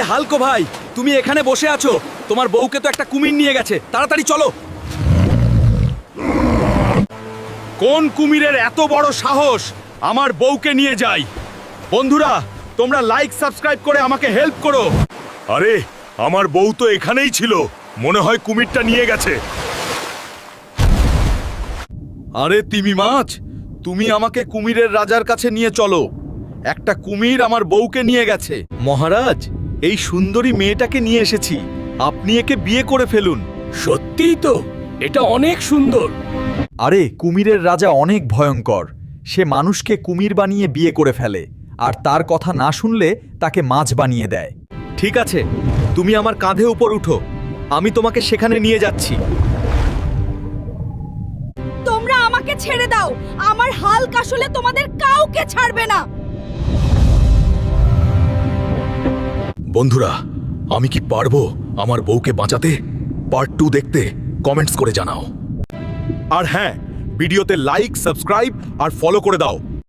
হালকো ভাই, তুমি এখানে বসে আছো? তোমার বউকে তো একটা কুমির নিয়ে গেছে, তাড়াতাড়ি চলো। কোন কুমিরের এত বড় সাহস আমার বউকে নিয়ে যায়? বন্ধুরা, তোমরা লাইক সাবস্ক্রাইব করে আমাকে হেল্প করো। আরে আমার বউ তো এখানেই ছিল, মনে হয় কুমিরটা নিয়ে গেছে। আরে তিমি মাছ, তুমি আমাকে কুমিরের রাজার কাছে নিয়ে চলো। একটা কুমির আমার বউকে নিয়ে গেছে। মহারাজ, এই সুন্দরী মেয়েটাকে নিয়ে এসেছি, আপনি একে বিয়ে করে ফেলুন। সত্যিই তো, এটা অনেক সুন্দর। আরে কুমিরের রাজা অনেক ভয়ঙ্কর। সে মানুষকে কুমির বানিয়ে বিয়ে করে ফেলে, আর তার কথা না শুনলে তাকে মাছ বানিয়ে দেয়। ঠিক আছে, তুমি আমার কাঁধে উপর উঠো, আমি তোমাকে সেখানে নিয়ে যাচ্ছি। তোমরা আমাকে ছেড়ে দাও, আমার হাল্ক আসলে তোমাদের কাউকে ছাড়বে না। বন্ধুরা, আমি কি পারবো আমার বউকে বাঁচাতে? পার্ট 2 দেখতে কমেন্টস করে জানাও। আর হ্যাঁ, ভিডিওতে লাইক, সাবস্ক্রাইব আর ফলো করে দাও।